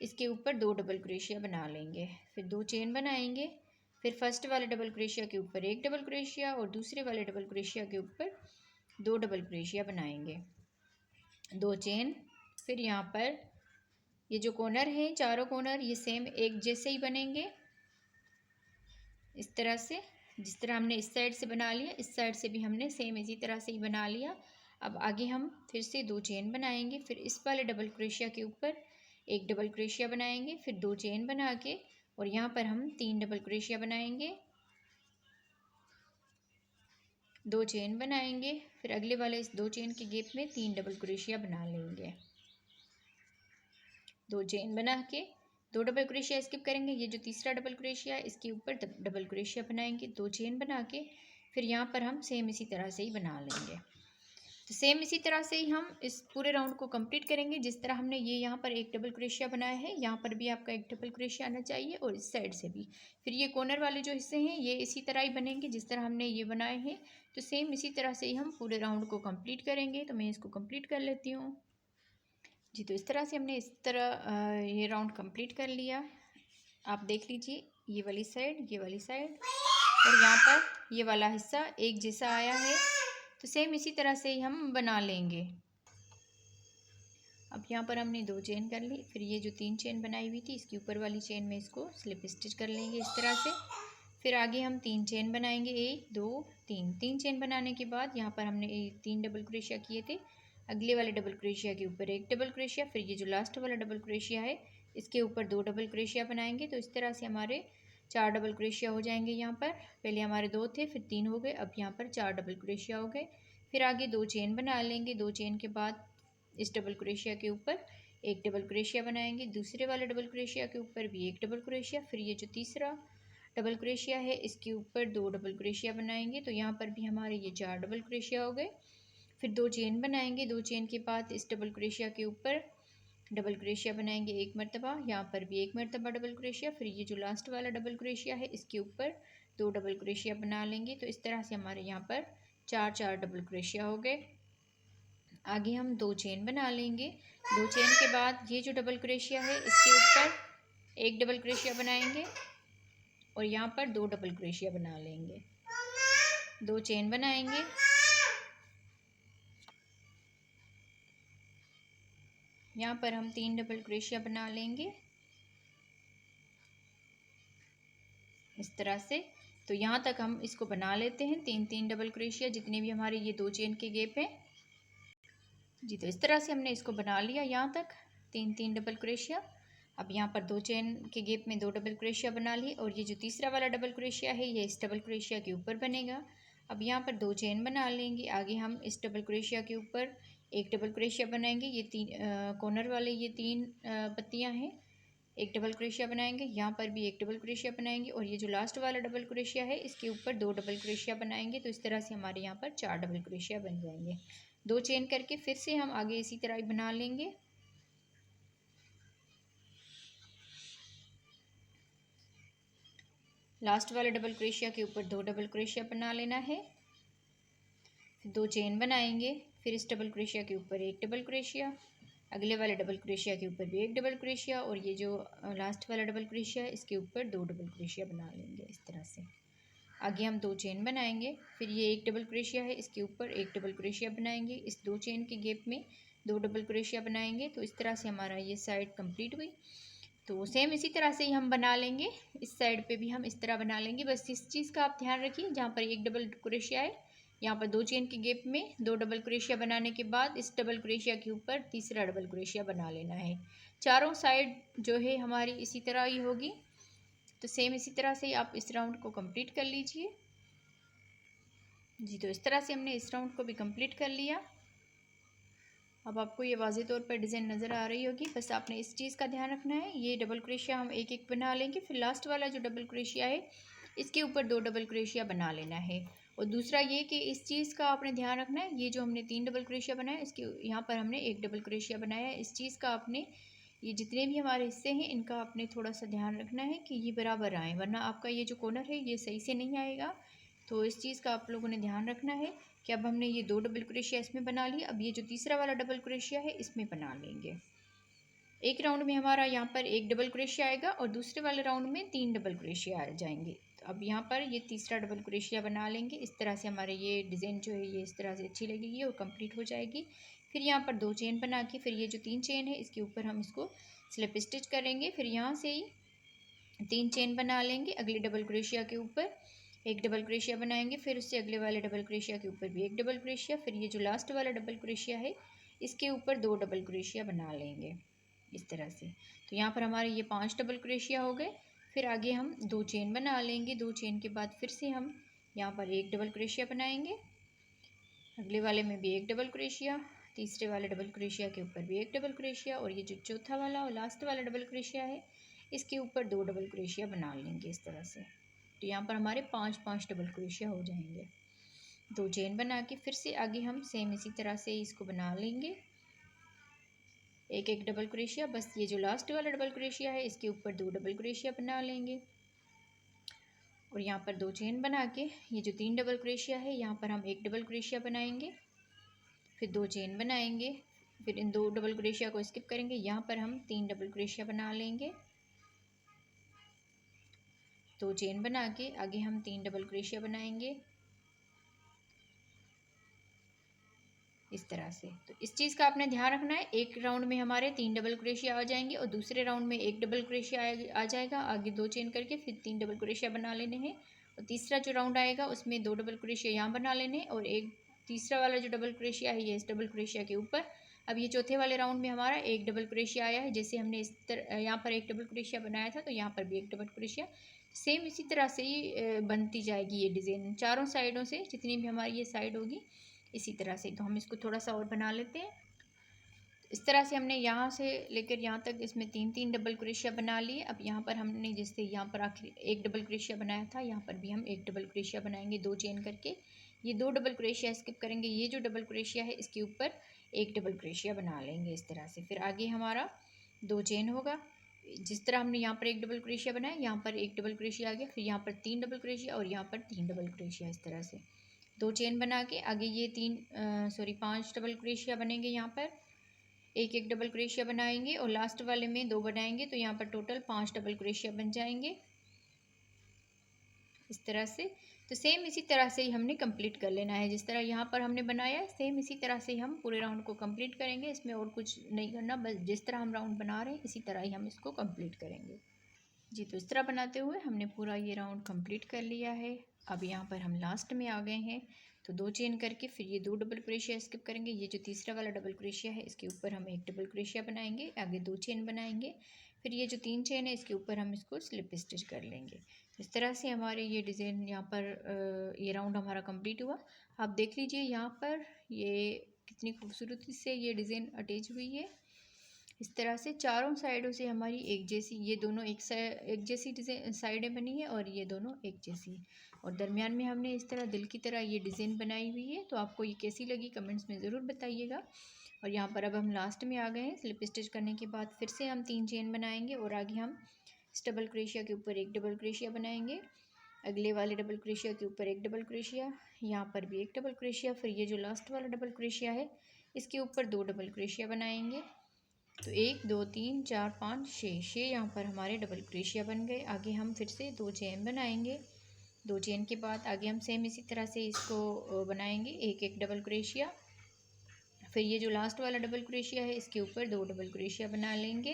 इसके ऊपर 2 डबल क्रोशिया बना लेंगे। फिर 2 चेन बनाएंगे, फिर फर्स्ट वाले डबल क्रोशिया के ऊपर एक डबल क्रोशिया और दूसरे वाले डबल क्रोशिया के ऊपर 2 डबल क्रोशिया बनाएंगे। 2 चेन, फिर यहाँ पर ये जो कॉर्नर है चारों कॉर्नर ये सेम एक जैसे ही बनेंगे इस तरह से। जिस तरह हमने इस साइड से बना लिया इस साइड से भी हमने सेम इसी तरह से ही बना लिया। अब आगे हम फिर से 2 चेन बनाएंगे, फिर इस वाले डबल क्रोशिया के ऊपर एक डबल क्रोशिया बनाएंगे, फिर 2 चेन बना के और यहाँ पर हम 3 डबल क्रोशिया बनाएंगे। 2 चेन बनाएंगे, फिर अगले वाले इस 2 चेन के गैप में 3 डबल क्रोशिया बना लेंगे। 2 चेन बना के 2 डबल क्रोशिया स्किप करेंगे, ये जो तीसरा डबल क्रोशिया है इसके ऊपर डबल क्रोशिया बनाएंगे। 2 चेन बना के फिर यहाँ पर हम सेम इसी तरह से ही बना लेंगे। तो सेम इसी तरह से ही हम इस पूरे राउंड को कंप्लीट करेंगे। जिस तरह हमने ये यहाँ पर एक डबल क्रोशिया बनाया है यहाँ पर भी आपका एक डबल क्रोशिया आना चाहिए और इस साइड से भी। फिर ये कॉर्नर वाले जो हिस्से हैं ये इसी तरह ही बनेंगे जिस तरह हमने ये बनाए हैं। तो सेम इसी तरह से ही हम पूरे राउंड को कंप्लीट करेंगे। तो मैं इसको कंप्लीट कर लेती हूँ जी। तो इस तरह से हमने इस तरह ये राउंड कंप्लीट कर लिया। आप देख लीजिए ये वाली साइड ये वाली साइड और यहाँ पर ये वाला हिस्सा एक जैसा आया है। तो सेम इसी तरह से ही हम बना लेंगे। अब यहाँ पर हमने 2 चेन कर ली, फिर ये जो 3 चेन बनाई हुई थी इसके ऊपर वाली चेन में इसको स्लिप स्टिच कर लेंगे इस तरह से। फिर आगे हम 3 चेन बनाएंगे, 1 2 3 चेन बनाने के बाद यहाँ पर हमने 3 डबल क्रोशिया किए थे। अगले वाले डबल क्रोशिया के ऊपर एक डबल क्रोशिया, फिर ये जो लास्ट वाला डबल क्रोशिया है इसके ऊपर 2 डबल क्रोशिया बनाएंगे। तो इस तरह से हमारे 4 डबल क्रोशिया हो जाएंगे। यहाँ पर पहले हमारे 2 थे फिर 3 हो गए, अब यहाँ पर 4 डबल क्रोशिया हो गए। फिर आगे 2 चेन बना लेंगे, 2 चेन के बाद इस डबल क्रोशिया के ऊपर एक डबल क्रोशिया बनाएंगे, दूसरे वाले डबल क्रोशिया के ऊपर भी एक डबल क्रोशिया, फिर ये जो तीसरा डबल क्रोशिया है इसके ऊपर 2 डबल क्रोशिया बनाएंगे। तो यहाँ पर भी हमारे ये 4 डबल क्रोशिया हो गए। फिर 2 चेन बनाएंगे, 2 चेन के बाद इस डबल क्रोशिया के ऊपर डबल क्रोशिया बनाएंगे एक मरतबा, यहाँ पर भी एक मरतबा डबल क्रोशिया, फिर ये जो लास्ट वाला डबल क्रोशिया है इसके ऊपर 2 डबल क्रोशिया बना लेंगे। तो इस तरह से हमारे यहाँ पर 4 डबल क्रोशिया हो गए। आगे हम 2 चेन बना लेंगे, 2 चेन के बाद ये जो डबल क्रोशिया है इसके ऊपर एक डबल क्रोशिया बनाएंगे और यहाँ पर 2 डबल क्रोशिया बना लेंगे। 2 चेन बनाएंगे, यहाँ पर हम 3 डबल क्रोशिया बना लेंगे इस तरह से। तो यहाँ तक हम इसको बना लेते हैं 3 डबल क्रोशिया जितने भी हमारे ये 2 चेन के गैप हैं जी। तो इस तरह से हमने इसको बना लिया यहाँ तक 3 डबल क्रोशिया। अब यहाँ पर 2 चेन के गैप में 2 डबल क्रोशिया बना लिए और ये जो तीसरा वाला डबल क्रोशिया है ये इस डबल क्रोशिया के ऊपर बनेगा। अब यहाँ पर 2 चेन बना लेंगे, आगे हम इस डबल क्रोशिया के ऊपर एक डबल क्रोशिया बनाएंगे। ये 3 कॉर्नर वाले ये 3 पत्तियाँ हैं, एक डबल क्रोशिया बनाएंगे, यहाँ पर भी एक डबल क्रोशिया बनाएंगे और ये जो लास्ट वाला डबल क्रोशिया है इसके ऊपर 2 डबल क्रोशिया बनाएंगे। तो इस तरह से हमारे यहाँ पर 4 डबल क्रोशिया बन जाएंगे। 2 चेन करके फिर से हम आगे इसी तरह ही बना लेंगे। लास्ट वाले डबल क्रोशिया के ऊपर 2 डबल क्रोशिया बना लेना है, फिर 2 चेन बनाएंगे, फिर इस डबल क्रोशिया के ऊपर एक डबल क्रोशिया, अगले वाले डबल क्रोशिया के ऊपर भी एक डबल क्रोशिया और ये जो लास्ट वाला डबल क्रोशिया है इसके ऊपर 2 डबल क्रोशिया बना लेंगे इस तरह से। आगे हम 2 चेन बनाएंगे, फिर ये एक डबल क्रोशिया है इसके ऊपर एक डबल क्रोशिया बनाएंगे, इस 2 चेन के गैप में 2 डबल क्रोशिया बनाएंगे। तो इस तरह से हमारा ये साइड कंप्लीट हुई। तो सेम इसी तरह से ही हम बना लेंगे, इस साइड पे भी हम इस तरह बना लेंगे। बस इस चीज़ का आप ध्यान रखिए जहाँ पर एक डबल क्रोशिया है यहाँ पर 2 चेन के गैप में 2 डबल क्रोशिया बनाने के बाद इस डबल क्रोशिया के ऊपर तीसरा डबल क्रोशिया बना लेना है। चारों साइड जो है हमारी इसी तरह ही होगी। तो सेम इसी तरह से ही आप इस राउंड को कंप्लीट कर लीजिए जी। तो इस तरह से हमने इस राउंड को भी कंप्लीट कर लिया। अब आपको ये वाज़े तौर पर डिज़ाइन नज़र आ रही होगी। बस आपने इस चीज़ का ध्यान रखना है, ये डबल क्रोशिया हम एक एक बना लेंगे, फिर लास्ट वाला जो डबल क्रोशिया है इसके ऊपर 2 डबल क्रोशिया बना लेना है। और दूसरा ये कि इस चीज़ का आपने ध्यान रखना है, ये जो हमने 3 डबल क्रोशिया बनाया इसके यहाँ पर हमने 1 डबल क्रोशिया बनाया है। इस चीज़ का आपने, ये जितने भी हमारे हिस्से हैं इनका आपने थोड़ा सा ध्यान रखना है कि ये बराबर आए, वरना आपका ये जो कॉर्नर है ये सही से नहीं आएगा। तो इस चीज़ का आप लोगों ने ध्यान रखना है कि अब हमने ये 2 डबल क्रोशिया इसमें बना लिया। अब ये जो तीसरा वाला डबल क्रोशिया है इसमें बना लेंगे। एक राउंड में हमारा यहाँ पर 1 डबल क्रोशिया आएगा और दूसरे वाले राउंड में 3 डबल क्रोशिया आ जाएंगे। तो अब यहाँ पर ये तीसरा डबल क्रोशिया बना लेंगे। इस तरह से हमारे ये डिज़ाइन जो है ये इस तरह से अच्छी लगेगी और कंप्लीट हो जाएगी। फिर यहाँ पर 2 चेन बना के फिर ये जो 3 चेन है इसके ऊपर हम इसको स्लिप स्टिच करेंगे। फिर यहाँ से ही 3 चेन बना लेंगे, अगले डबल क्रोशिया के ऊपर 1 डबल क्रोशिया बनाएंगे, फिर उससे अगले वाले डबल क्रोशिया के ऊपर भी 1 डबल क्रोशिया, फिर ये जो लास्ट वाला डबल क्रोशिया है इसके ऊपर 2 डबल क्रोशिया बना लेंगे इस तरह से। तो यहाँ पर हमारे ये 5 डबल क्रोशिया हो गए। फिर आगे हम 2 चेन बना लेंगे, 2 चेन के बाद फिर से हम यहाँ पर 1 डबल क्रोशिया बनाएंगे, अगले वाले में भी 1 डबल क्रोशिया, तीसरे वाले डबल क्रोशिया के ऊपर भी 1 डबल क्रोशिया, और ये जो चौथा वाला और लास्ट वाला डबल क्रोशिया है इसके ऊपर 2 डबल क्रोशिया बना लेंगे इस तरह से। तो यहाँ पर हमारे 5 डबल क्रोशिया हो जाएंगे। 2 चेन बना के फिर से आगे हम सेम इसी तरह से इसको बना लेंगे, 1 डबल क्रोशिया। बस ये जो लास्ट वाला डबल क्रोशिया है इसके ऊपर 2 डबल क्रोशिया बना लेंगे और यहाँ पर 2 चेन बना के ये जो 3 डबल क्रोशिया है यहाँ पर हम 1 डबल क्रोशिया बनाएंगे, फिर 2 चेन बनाएंगे, फिर इन 2 डबल क्रोशिया को स्किप करेंगे, यहाँ पर हम 3 डबल क्रोशिया बना लेंगे, 2 चेन बना के आगे हम 3 डबल क्रोशिया बनाएंगे इस तरह से। तो इस चीज़ का आपने ध्यान रखना है, एक राउंड में हमारे 3 डबल क्रोशिया आ जाएंगे और दूसरे राउंड में 1 डबल क्रोशिया आ जाएगा, आगे 2 चेन करके फिर 3 डबल क्रोशिया बना लेने हैं और तीसरा जो राउंड आएगा उसमें 2 डबल क्रोशिया यहाँ बना लेने हैं और एक तीसरा वाला जो डबल क्रोशिया है ये इस डबल क्रोशिया के ऊपर। अब ये चौथे वाले राउंड में हमारा 1 डबल क्रोशिया आया है, जैसे हमने इस तरह यहाँ पर 1 डबल क्रोशिया बनाया था तो यहाँ पर भी 1 डबल क्रोशिया, सेम इसी तरह से ही बनती जाएगी ये डिज़ाइन चारों साइडों से, जितनी भी हमारी ये साइड होगी इसी तरह से। तो हम इसको थोड़ा सा और बना लेते हैं। इस तरह से हमने यहाँ से लेकर यहाँ तक इसमें 3 डबल क्रोशिया बना लिए। अब यहाँ पर हमने जैसे यहाँ पर आखिर 1 डबल क्रोशिया बनाया था, यहाँ पर भी हम 1 डबल क्रोशिया बनाएंगे, 2 चेन करके ये 2 डबल क्रोशिया स्किप करेंगे, ये जो डबल क्रोशिया है इसके ऊपर 1 डबल क्रोशिया बना लेंगे इस तरह से। फिर आगे हमारा 2 चेन होगा, जिस तरह हमने यहाँ पर 1 डबल क्रोशिया बनाया यहाँ पर 1 डबल क्रोशिया आ गया, फिर यहाँ पर 3 डबल क्रोशिया और यहाँ पर 3 डबल क्रोशिया इस तरह से। 2 चेन बना के आगे ये 5 डबल क्रोशिया बनेंगे, यहाँ पर 1 डबल क्रोशिया बनाएंगे और लास्ट वाले में 2 बनाएंगे, तो यहाँ पर टोटल 5 डबल क्रोशिया बन जाएंगे इस तरह से। तो सेम इसी तरह से ही हमने कंप्लीट कर लेना है, जिस तरह यहाँ पर हमने बनाया है सेम इसी तरह से हम पूरे राउंड को कंप्लीट करेंगे। इसमें और कुछ नहीं करना, बस जिस तरह हम राउंड बना रहे हैं इसी तरह ही हम इसको कंप्लीट करेंगे जी। तो इस तरह बनाते हुए हमने पूरा ये राउंड कंप्लीट कर लिया है। अब यहाँ पर हम लास्ट में आ गए हैं, तो 2 चेन करके फिर ये 2 डबल क्रोशिया स्किप करेंगे, ये जो तीसरा वाला डबल क्रोशिया है इसके ऊपर हम 1 डबल क्रोशिया बनाएंगे, आगे 2 चेन बनाएंगे, फिर ये जो 3 चेन है इसके ऊपर हम इसको स्लिप स्टिच कर लेंगे। इस तरह से हमारे ये डिज़ाइन यहाँ पर ये राउंड हमारा कंप्लीट हुआ। आप देख लीजिए यहाँ पर ये कितनी खूबसूरती से ये डिज़ाइन अटैच हुई है। इस तरह से चारों साइडों से हमारी एक जैसी, ये दोनों एक जैसी डिज़ाइन साइडें बनी है और ये दोनों एक जैसी, और दरमियान में हमने इस तरह दिल की तरह ये डिज़ाइन बनाई हुई है। तो आपको ये कैसी लगी कमेंट्स में ज़रूर बताइएगा। और यहाँ पर अब हम लास्ट में आ गए हैं, स्लिप स्टिच करने के बाद फिर से हम 3 चेन बनाएंगे और आगे हम इस डबल क्रोशिया के ऊपर 1 डबल क्रोशिया बनाएंगे, अगले वाले डबल क्रोशिया के ऊपर 1 डबल क्रोशिया, यहाँ पर भी 1 डबल क्रोशिया, फिर ये जो लास्ट वाला डबल क्रोशिया है इसके ऊपर 2 डबल क्रोशिया बनाएंगे। तो 1 2 3 4 5 6 यहाँ पर हमारे डबल क्रोशिया बन गए। आगे हम फिर से 2 चेन बनाएंगे, 2 चेन के बाद आगे हम सेम इसी तरह से इसको बनाएंगे, 1 डबल क्रोशिया, फिर ये जो लास्ट वाला डबल क्रोशिया है इसके ऊपर 2 डबल क्रोशिया बना लेंगे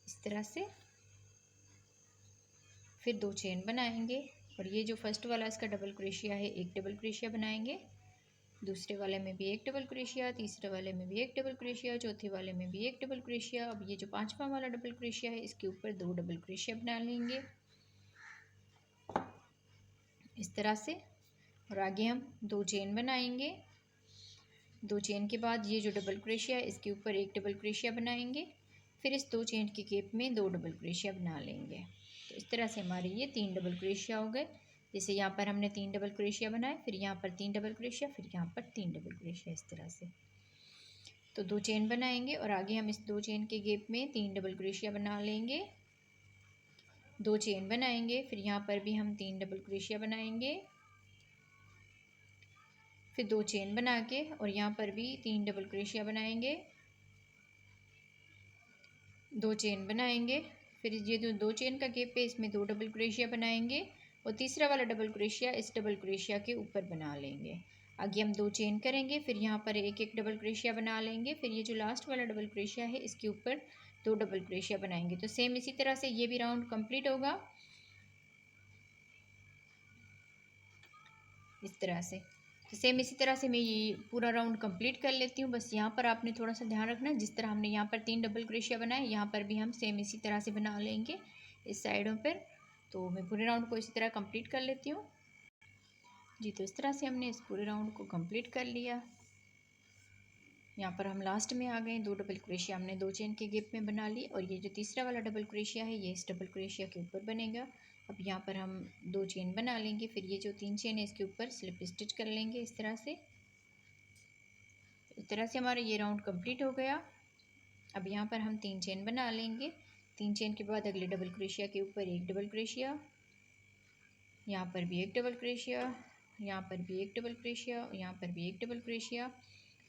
इस तरह से, फिर 2 चेन बनाएंगे और ये जो फर्स्ट वाला इसका डबल क्रोशिया है 1 डबल क्रोशिया बनाएंगे, दूसरे वाले में भी 1 डबल क्रोशिया, तीसरे वाले में भी 1 डबल क्रोशिया, चौथे वाले में भी 1 डबल क्रोशिया। अब ये जो 5वां वाला डबल क्रोशिया है इसके ऊपर 2 डबल क्रोशिया बना लेंगे इस तरह से, और आगे हम 2 चेन बनाएंगे 2 चेन के बाद ये जो डबल क्रोशिया है इसके ऊपर एक डबल क्रोशिया बनाएंगे, फिर इस 2 चेन की गैप में 2 डबल क्रोशिया बना लेंगे। तो इस तरह से हमारे ये 3 डबल क्रोशिया हो गए। जैसे यहाँ पर हमने 3 डबल क्रोशिया बनाए, फिर यहाँ पर 3 डबल क्रोशिया, फिर यहाँ पर 3 डबल क्रोशिया, इस तरह से। तो 2 चेन बनाएंगे और आगे हम इस 2 चेन के गैप में 3 डबल क्रोशिया बना लेंगे, 2 चेन बनाएंगे, फिर यहाँ पर भी हम 3 डबल क्रोशिया बनाएंगे, फिर 2 चेन बना के और यहाँ पर भी 3 डबल क्रोशिया बनाएंगे, 2 चेन बनाएंगे, फिर ये जो 2 चेन का गैप है इसमें 2 डबल क्रोशिया बनाएंगे और तीसरा वाला डबल क्रोशिया इस डबल क्रोशिया के ऊपर बना लेंगे। आगे हम 2 चेन करेंगे, फिर यहाँ पर एक एक डबल क्रोशिया बना लेंगे, फिर ये जो लास्ट वाला डबल क्रोशिया है इसके ऊपर 2 डबल क्रोशिया बनाएंगे। तो सेम इसी तरह से ये भी राउंड कंप्लीट होगा, इस तरह से। तो सेम इसी तरह से मैं ये पूरा राउंड कंप्लीट कर लेती हूँ। बस यहाँ पर आपने थोड़ा सा ध्यान रखना, जिस तरह हमने यहाँ पर 3 डबल क्रोशिया बनाए, यहाँ पर भी हम सेम इसी तरह से बना लेंगे इस साइडों पर। तो मैं पूरे राउंड को इसी तरह कंप्लीट कर लेती हूँ। जी, तो इस तरह से हमने इस पूरे राउंड को कंप्लीट कर लिया। यहाँ पर हम लास्ट में आ गए, 2 डबल क्रोशिया हमने 2 चेन के गैप में बना ली और ये जो तीसरा वाला डबल क्रोशिया है ये इस डबल क्रोशिया के ऊपर बनेगा। अब यहाँ पर हम 2 चेन बना लेंगे, फिर ये जो 3 चेन है इसके ऊपर स्लिप स्टिच कर लेंगे इस तरह से। इस तरह से हमारा ये राउंड कंप्लीट हो गया। अब यहाँ पर हम 3 चेन बना लेंगे, 3 चेन के बाद अगले डबल क्रोशिया के ऊपर एक डबल क्रोशिया, यहाँ पर भी एक डबल क्रोशिया, यहाँ पर भी एक डबल क्रोशिया, यहाँ पर भी एक डबल क्रोशिया,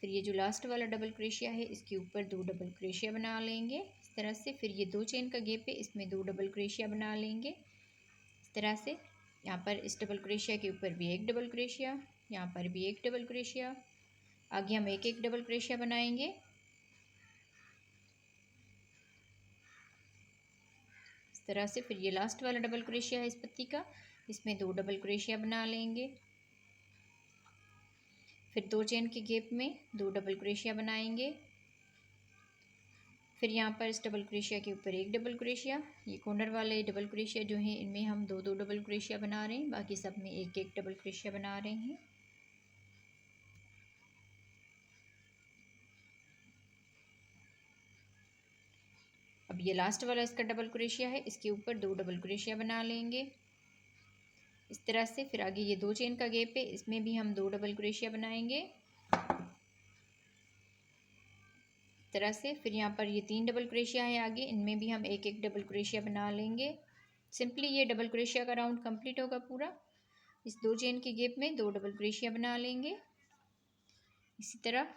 फिर ये जो लास्ट वाला डबल क्रोशिया है इसके ऊपर 2 डबल क्रोशिया बना लेंगे इस तरह से। फिर ये 2 चेन का गैप है इसमें 2 डबल क्रोशिया बना लेंगे इस तरह से। यहाँ पर इस डबल क्रोशिया के ऊपर भी एक डबल क्रोशिया, यहाँ पर भी एक डबल क्रोशिया, आगे हम एक एक डबल क्रोशिया बनाएंगे इस तरह से। फिर ये लास्ट वाला डबल क्रोशिया है इस पत्ती का, इसमें 2 डबल क्रोशिया बना लेंगे, फिर 2 चेन के गैप में 2 डबल क्रोशिया बनाएंगे, फिर यहाँ पर इस डबल क्रोशिया के ऊपर एक डबल क्रोशिया। ये कॉर्नर वाले डबल क्रोशिया जो हैं इनमें हम 2 डबल क्रोशिया बना रहे हैं, बाकी सब में एक एक डबल क्रोशिया बना रहे हैं। अब ये लास्ट वाला इसका डबल क्रोशिया है, इसके ऊपर 2 डबल क्रोशिया बना लेंगे इस तरह से। फिर आगे ये 2 चेन का गैप है इसमें भी हम 2 डबल क्रोशिया बनाएंगे इस तरह से। फिर यहाँ पर ये 3 डबल क्रोशिया है आगे, इनमें भी हम एक एक डबल क्रोशिया बना लेंगे। सिंपली ये डबल क्रोशिया का राउंड कंप्लीट होगा पूरा। इस 2 चेन के गैप में 2 डबल क्रोशिया बना लेंगे इसी तरह।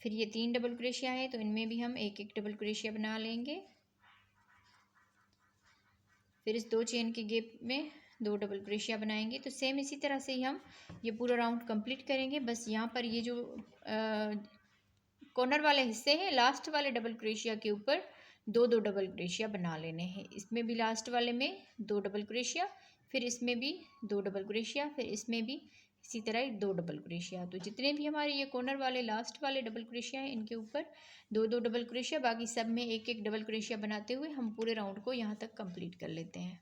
फिर ये 3 डबल क्रोशिया है तो इनमें भी हम एक एक डबल क्रोशिया बना लेंगे। फिर इस 2 चेन के गैप में 2 डबल क्रोशिया बनाएंगे। तो सेम इसी तरह से ही हम ये पूरा राउंड कंप्लीट करेंगे। बस यहाँ पर ये जो कॉर्नर वाले हिस्से हैं लास्ट वाले डबल क्रोशिया के ऊपर 2 डबल क्रोशिया बना लेने हैं। इसमें भी लास्ट वाले में 2 डबल क्रोशिया, फिर इसमें भी 2 डबल क्रोशिया, फिर इसमें भी इसी तरह 2 डबल क्रोशिया। तो जितने भी हमारे ये कॉर्नर वाले लास्ट वाले डबल क्रोशिया हैं इनके ऊपर 2 डबल क्रोशिया, बाकी सब में एक एक डबल क्रोशिया बनाते हुए हम पूरे राउंड को यहाँ तक कंप्लीट कर लेते हैं।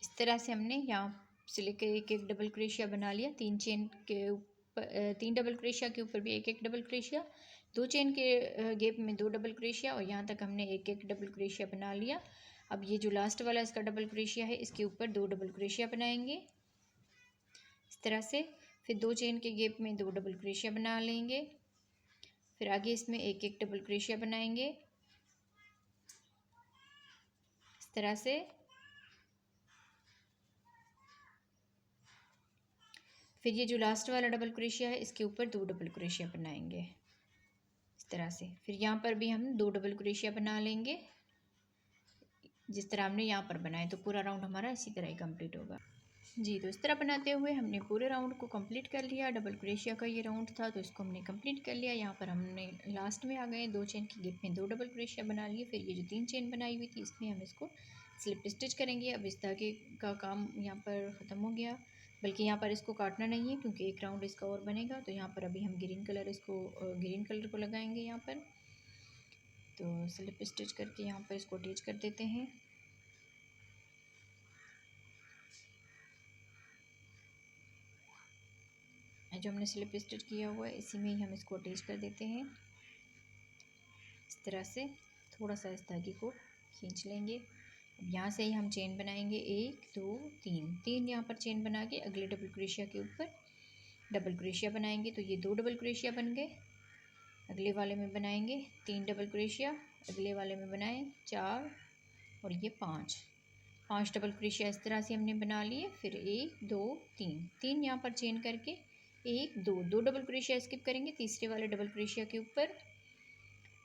इस तरह से हमने यहाँ से लेकर एक एक डबल क्रोशिया बना लिया। 3 चेन के ऊपर 3 डबल क्रोशिया के ऊपर भी एक एक डबल क्रोशिया, 2 चेन के गैप में 2 डबल क्रोशिया और यहाँ तक हमने एक एक डबल क्रोशिया बना लिया। अब ये जो लास्ट वाला इसका डबल क्रोशिया है इसके ऊपर 2 डबल क्रोशिया बनाएंगे इस तरह से। फिर 2 चेन के गैप में 2 डबल क्रोशिया बना लेंगे, फिर आगे इसमें एक एक डबल क्रोशिया बनाएंगे इस तरह से। फिर ये जो लास्ट वाला डबल क्रोशिया है इसके ऊपर 2 डबल क्रोशिया बनाएंगे इस तरह से। फिर यहाँ पर भी हम 2 डबल क्रोशिया बना लेंगे जिस तरह हमने यहाँ पर बनाए। तो पूरा राउंड हमारा इसी तरह ही कंप्लीट होगा। जी, तो इस तरह बनाते हुए हमने पूरे राउंड को कंप्लीट कर लिया। डबल क्रोशिया का ये राउंड था तो इसको हमने कंप्लीट कर लिया। यहाँ पर हमने लास्ट में आ गए, 2 चेन की गैप में 2 डबल क्रोशिया बना लिए। फिर ये जो 3 चेन बनाई हुई थी इसमें हम इसको स्लिप स्टिच करेंगे। अब इस धागे का काम यहाँ पर ख़त्म हो गया, बल्कि यहाँ पर इसको काटना नहीं है क्योंकि एक राउंड इसका और बनेगा। तो यहाँ पर अभी हम ग्रीन कलर को लगाएंगे यहाँ पर। तो स्लिप स्टिच करके यहाँ पर इसको अटैच कर देते हैं। जो हमने स्लिप स्टिच किया हुआ है इसी में ही हम इसको अटैच कर देते हैं। इस तरह से थोड़ा सा इस धागे को खींच लेंगे। अब यहाँ से ही हम चेन बनाएंगे, 1 2 3 3 यहाँ पर चेन बना के अगले डबल क्रोशिया के ऊपर डबल क्रोशिया बनाएंगे। तो ये 2 डबल क्रोशिया बन गए। अगले वाले में बनाएंगे 3 डबल क्रोशिया, अगले वाले में बनाएं 4 और ये 5 डबल क्रोशिया इस तरह से हमने बना लिए। फिर 1 2 3 3 यहाँ पर चेन करके 1 2 डबल क्रोशिया स्किप करेंगे, तीसरे वाले डबल क्रोशिया के ऊपर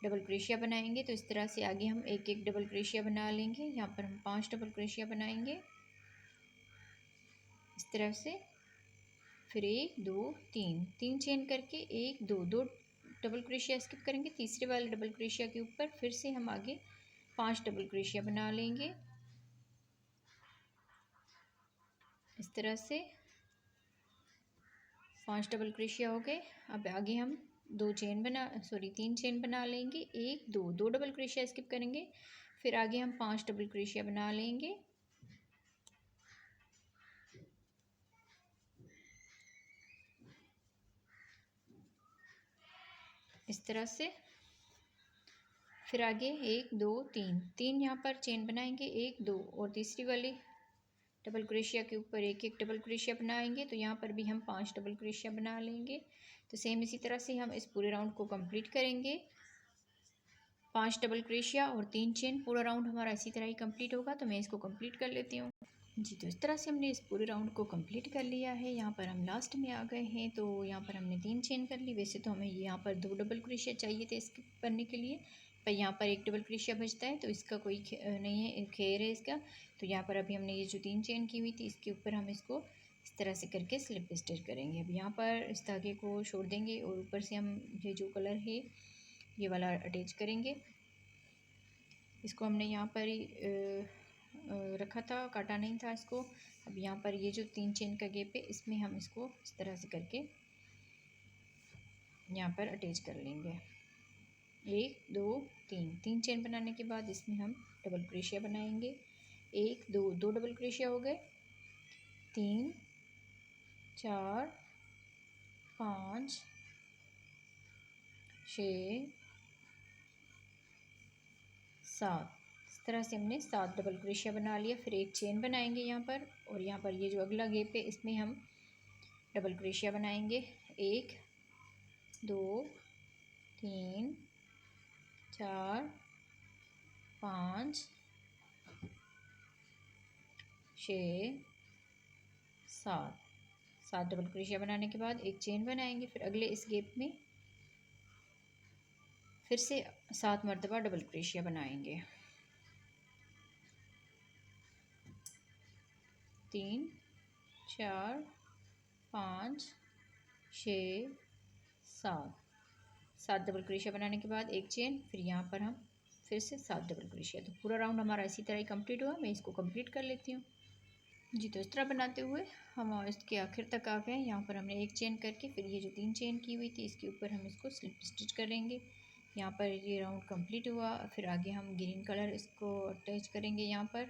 डबल क्रोशिया बनाएंगे। तो इस तरह से आगे हम एक एक डबल क्रोशिया बना लेंगे। यहाँ पर हम 5 डबल क्रोशिया बनाएंगे इस तरह से। फिर 1 2 3 चेन करके 1 2 डबल क्रोशिया स्किप करेंगे, तीसरे वाले डबल क्रोशिया के ऊपर फिर से हम आगे 5 डबल क्रोशिया बना लेंगे इस तरह से। 5 डबल क्रोशिया हो गए। अब आगे हम 3 चेन बना लेंगे, 1 2 डबल क्रोशिया स्किप करेंगे, फिर आगे हम 5 डबल क्रोशिया बना लेंगे इस तरह से। फिर आगे 1 2 3 यहाँ पर चेन बनाएंगे, 1 2 और तीसरी वाली डबल क्रोशिया के ऊपर एक एक डबल क्रोशिया बनाएंगे। तो यहाँ पर भी हम 5 डबल क्रोशिया बना लेंगे। तो सेम इसी तरह से हम इस पूरे राउंड को कंप्लीट करेंगे। 5 डबल क्रोशिया और 3 चेन, पूरा राउंड हमारा इसी तरह ही कंप्लीट होगा। तो मैं इसको कंप्लीट कर लेती हूँ जी। तो इस तरह से हमने इस पूरे राउंड को कंप्लीट कर लिया है। यहाँ पर हम लास्ट में आ गए हैं। तो यहाँ पर हमने 3 चेन कर ली। वैसे तो हमें यहाँ पर 2 डबल क्रोशिया चाहिए थे इसके करने के लिए, पर यहाँ पर एक डबल क्रोशिया बचता है तो इसका कोई नहीं है, खेर है इसका। तो यहाँ पर अभी हमने ये जो 3 चेन की हुई थी इसके ऊपर हम इसको इस तरह से करके स्लिप स्टिच करेंगे। अब यहाँ पर इस धागे को छोड़ देंगे और ऊपर से हम ये जो कलर है ये वाला अटैच करेंगे। इसको हमने यहाँ पर ही रखा था, काटा नहीं था इसको। अब यहाँ पर ये जो 3 चेन का गैप है इसमें हम इसको इस तरह से करके यहाँ पर अटैच कर लेंगे। 1 2 3 चेन बनाने के बाद इसमें हम डबल क्रोशिया बनाएंगे। 1 2 डबल क्रोशिया हो गए, 3 4 5 6 7 इस तरह से हमने 7 डबल क्रोशिया बना लिया। फिर एक चेन बनाएंगे यहाँ पर, और यहाँ पर ये जो अगला गैप है इसमें हम डबल क्रोशिया बनाएंगे। 1 2 3 4 5 6 7 डबल क्रोशिया बनाने के बाद एक चेन बनाएंगे। फिर अगले इस गैप में फिर से 7 मरतबा डबल क्रोशिया बनाएंगे। 3 4 5 6 7 डबल क्रोशिया बनाने के बाद एक चेन, फिर यहाँ पर हम फिर से 7 डबल क्रोशिया। तो पूरा राउंड हमारा इसी तरह ही कंप्लीट हुआ। मैं इसको कंप्लीट कर लेती हूँ जी। तो इस तरह बनाते हुए हम इसके आखिर तक आ गए। यहाँ पर हमने एक चेन करके फिर ये जो 3 चेन की हुई थी इसके ऊपर हम इसको स्लिप स्टिच करेंगे। यहाँ पर ये राउंड कंप्लीट हुआ। फिर आगे हम ग्रीन कलर इसको अटैच करेंगे यहाँ पर,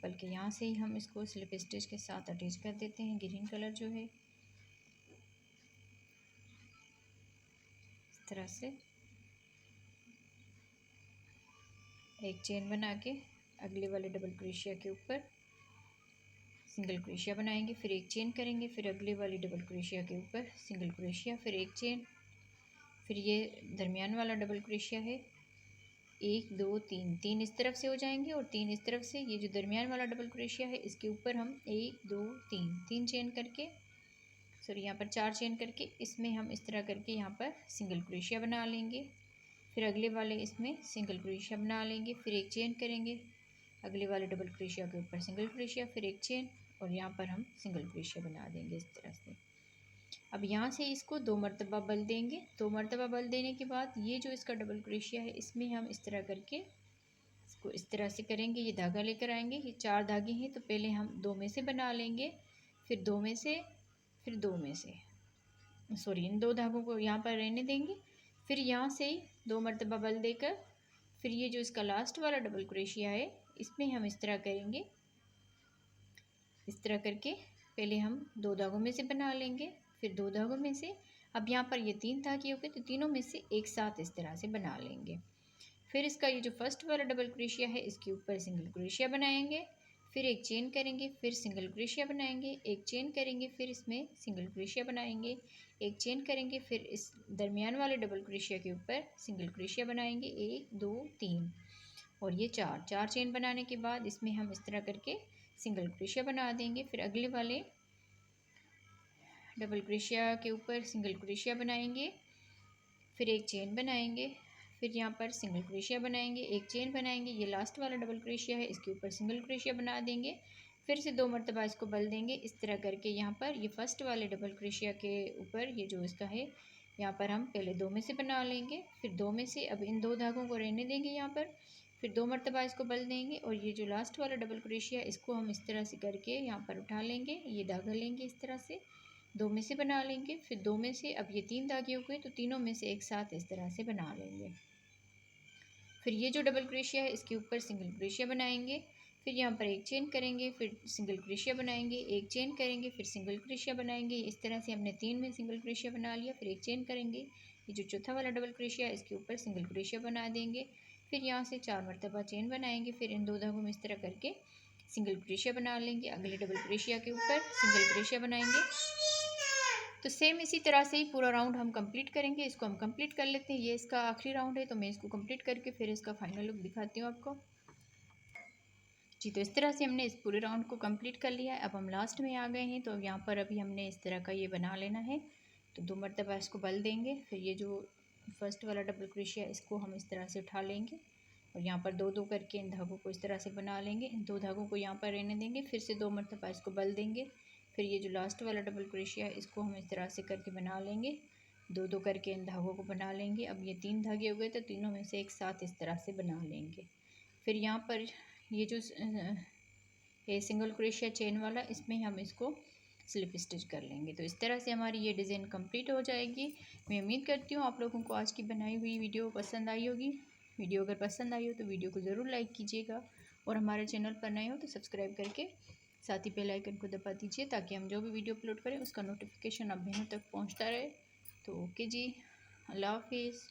बल्कि यहाँ से ही हम इसको स्लिप स्टिच के साथ अटैच कर देते हैं ग्रीन कलर जो है इस तरह से। एक चेन बना के अगले वाले डबल क्रोशिया के ऊपर सिंगल क्रोशिया बनाएंगे, फिर एक चेन करेंगे, फिर अगले वाली डबल क्रोशिया के ऊपर सिंगल क्रोशिया, फिर एक चेन, फिर ये दरमियान वाला डबल क्रोशिया है 1 2 3 इस तरफ से हो जाएंगे और 3 इस तरफ से। ये जो दरमियान वाला डबल क्रोशिया है इसके ऊपर हम 1 2 3 चेन करके, सॉरी यहाँ पर 4 चेन करके इसमें हम इस तरह करके यहाँ पर सिंगल क्रोशिया बना लेंगे। फिर अगले वाले इसमें सिंगल क्रोशिया बना लेंगे, फिर एक चेन करेंगे, अगले वाले डबल क्रोशिया के ऊपर सिंगल क्रोशिया, फिर एक चेन, और यहाँ पर हम सिंगल क्रोशिया बना देंगे इस तरह से। अब यहाँ से इसको 2 मरतबा बल देंगे। 2 मरतबा बल देने के बाद ये जो इसका डबल क्रोशिया है इसमें हम इस तरह करके इसको इस तरह से करेंगे। ये धागा लेकर आएंगे, ये 4 धागे हैं तो पहले हम 2 में से बना लेंगे, फिर 2 में से, फिर 2 में से, सॉरी इन 2 धागों को यहाँ पर रहने देंगे। फिर यहाँ से 2 मरतबा बल देकर फिर ये जो इसका लास्ट वाला डबल क्रोशिया है इसमें हम इस तरह करेंगे। इस तरह करके पहले हम 2 धागों में से बना लेंगे, फिर 2 धागों में से अब यहाँ पर ये 3 धागे हो गए, तो तीनों में से एक साथ इस तरह से बना लेंगे। फिर इसका ये जो फर्स्ट वाला डबल क्रोशिया है इसके ऊपर सिंगल क्रोशिया बनाएंगे, फिर एक चेन करेंगे, फिर सिंगल क्रोशिया बनाएंगे, एक चेन करेंगे, फिर इसमें सिंगल क्रोशिया बनाएंगे, एक चेन करेंगे, फिर इस दरमियान वाले डबल क्रोशिया के ऊपर सिंगल क्रोशिया बनाएंगे, 1 2 3 और ये 4 चेन बनाने के बाद इसमें हम इस तरह करके सिंगल क्रोशिया बना देंगे। फिर अगले वाले डबल क्रोशिया के ऊपर सिंगल क्रोशिया बनाएंगे, फिर एक चेन बनाएंगे, फिर यहाँ पर सिंगल क्रोशिया बनाएंगे, एक चेन बनाएंगे, ये लास्ट वाला डबल क्रोशिया है इसके ऊपर सिंगल क्रोशिया बना देंगे, फिर से 2 मरतबा इसको बल देंगे इस तरह करके। यहाँ पर ये फर्स्ट वाले डबल क्रोशिया के ऊपर ये जो इसका है यहाँ पर हम पहले 2 में से बना लेंगे, फिर 2 में से अब इन 2 धागों को रहने देंगे यहाँ पर, फिर 2 मरतबा इसको बल देंगे और ये जो लास्ट वाला डबल क्रोशिया इसको हम इस तरह से करके यहाँ पर उठा लेंगे, ये धागा लेंगे इस तरह से, 2 में से बना लेंगे, फिर 2 में से अब ये 3 धागे हो गए तो तीनों में से एक साथ इस तरह से बना लेंगे। फिर ये जो डबल क्रोशिया है इसके ऊपर सिंगल क्रोशिया बनाएंगे, फिर यहाँ पर एक चेन करेंगे, फिर सिंगल क्रोशिया बनाएंगे, एक चेन करेंगे, फिर सिंगल क्रोशिया बनाएंगे। इस तरह से हमने 3 में सिंगल क्रोशिया बना लिया, फिर एक चेन करेंगे, ये जो चौथा वाला डबल क्रोशिया है इसके ऊपर सिंगल क्रोशिया बना देंगे, फिर यहाँ से 4 मरतबा चेन बनाएंगे, फिर इन 2 धागों में इस तरह करके सिंगल क्रोशिया बना लेंगे, अगले डबल क्रोशिया के ऊपर सिंगल क्रोशिया बनाएंगे। तो सेम इसी तरह से ही पूरा राउंड हम कंप्लीट करेंगे। इसको हम कंप्लीट कर लेते हैं, ये इसका आखिरी राउंड है तो मैं इसको कंप्लीट करके फिर इसका फाइनल लुक दिखाती हूँ आपको जी। तो इस तरह से हमने इस पूरे राउंड को कंप्लीट कर लिया है। अब हम लास्ट में आ गए हैं, तो यहाँ पर अभी हमने इस तरह का ये बना लेना है। तो 2 मरतबा इसको बल देंगे, फिर ये जो फर्स्ट वाला डबल क्रोशिया इसको हम इस तरह से उठा लेंगे और यहाँ पर 2 2 करके इन धागों को इस तरह से बना लेंगे। इन 2 धागों को यहाँ पर रहने देंगे, फिर से 2 मरतबा इसको बल देंगे, फिर ये जो लास्ट वाला डबल क्रोशिया है इसको हम इस तरह से करके बना लेंगे, 2 2 करके इन धागों को बना लेंगे। अब ये 3 धागे हो गए तो तीनों में से एक साथ इस तरह से बना लेंगे। फिर यहाँ पर ये जो ये सिंगल क्रोशिया चेन वाला इसमें हम इसको स्लिप स्टिच कर लेंगे। तो इस तरह से हमारी ये डिज़ाइन कंप्लीट हो जाएगी। मैं उम्मीद करती हूँ आप लोगों को आज की बनाई हुई वीडियो पसंद आई होगी। वीडियो अगर पसंद आई हो तो वीडियो को ज़रूर लाइक कीजिएगा और हमारे चैनल पर नए हो तो सब्सक्राइब करके साथ ही बेल आइकन को दबा दीजिए ताकि हम जो भी वीडियो अपलोड करें उसका नोटिफिकेशन आप बहनों तक पहुँचता रहे। तो ओके जी, अल्लाह हाफिज़।